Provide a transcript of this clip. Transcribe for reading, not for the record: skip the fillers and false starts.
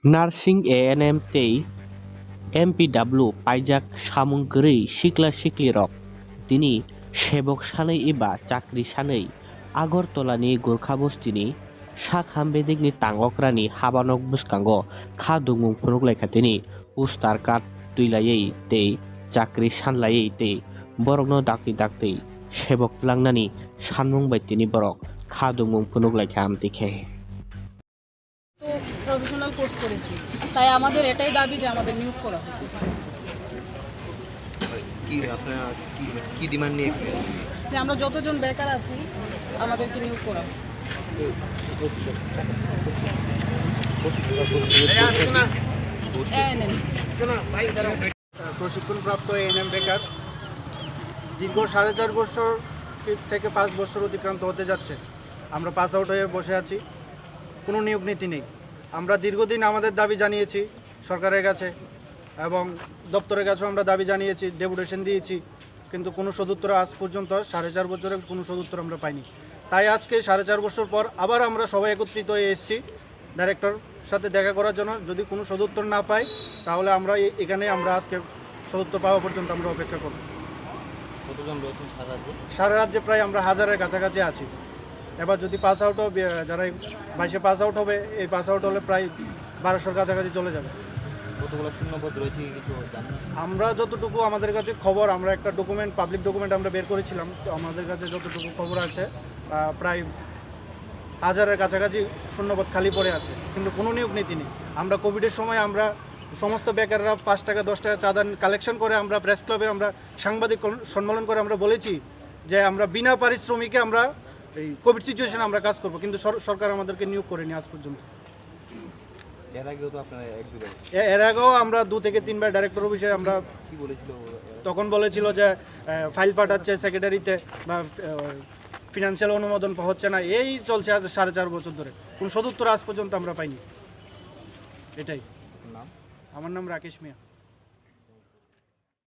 Nursing ANM tei MPW Phaijak samungkiri Sikila Sikili rok tini Sebok sanai eba chakri sanai Agortolani Gorkha bostini sak hambedikni tangokrani habanok bwskango Khaduk Mung Phunuk tini poster card tuilaiwi tei chakri sanlaiwi tei borokno dakni daktui Sebok Tilang Nani sanmung bai tini borok Khaduk Mung Phunuk amtui khe। Professional course করেছি, তাই আমাদের এটাই দাবি যে আমাদের নিয়োগ করা হোক। কি ডিমান্ড নিয়ে যে আমরা যতজন বেকার আছি আমাদেরকে নিয়োগ করা হোক। প্রশিক্ষণপ্রাপ্ত এএনএম বেকার দীর্ঘ 4.5 বছর থেকে 5 বছর অতিক্রান্ত হতে যাচ্ছে। আমরা পাস আউট হয়ে বসে আছি, কোনো নিয়োগ নীতি নেই। আমরা দীর্ঘদিন আমাদের দাবি জানিয়েছি সরকারের কাছে এবং দপ্তরের কাছেও আমরা দাবি জানিয়েছি, ডেপুটেশন দিয়েছি, কিন্তু কোনো সদুত্তর আজ পর্যন্ত 4.5 বছরের কোনো সদুত্তর আমরা পাইনি। তাই আজকে 4.5 বছর পর আবার আমরা সবাই একত্রিত হয়ে এসেছি ডাইরেক্টর সাথে দেখা করার জন্য। যদি কোনো সদুত্তর না পাই তাহলে আমরা এখানে আজকে সদুত্তর পাওয়া পর্যন্ত আমরা অপেক্ষা করব। কতজন রয়েছেন সারা রাজ্যে প্রায় আমরা 1000-এর কাছাকাছি আছি। এবার যদি পাস আউট হবে, যারা 22-এ পাস আউট হবে, এই পাস আউট হলে প্রায় 1200-এর কাছাকাছি চলে যাবে। কতগুলো শূন্যপদ রয়েছে কিছু জানেন? আমরা যতটুকু আমাদের কাছে খবর, আমরা একটা ডকুমেন্ট, পাবলিক ডকুমেন্ট আমরা বের করেছিলাম, তো আমাদের কাছে যতটুকু খবর আছে প্রায় 1000-এর কাছাকাছি শূন্যপদ খালি পড়ে আছে, কিন্তু কোনো নিয়োগ নীতি নেই। আমরা কোভিডের সময় আমরা সমস্ত বেকাররা 5 টাকা 10 টাকা চাঁদা কালেকশন করে আমরা প্রেস ক্লাবে আমরা সাংবাদিক সম্মেলন করে আমরা বলেছি যে আমরা বিনা পারিশ্রমিকে আমরা এই কোভিড সিচুয়েশনে আমরা কাজ করব, কিন্তু সরকার আমাদেরকে নিয়োগ করেনি আজ পর্যন্ত। এর আগেও আমরা 2 থেকে 3 বার ডাইরেক্টর অফিসে আমরা তখন বলেছিল যে ফাইল পাঠাচ্ছে সেক্রেটারিতে বা ফিনান্সিয়াল অনুমোদন হচ্ছে না, এই চলছে আজ 4.5 বছর ধরে, কোনো সদুত্তর আজ পর্যন্ত আমরা পাইনি। এটাই। আমার নাম রাকেশ মিয়া।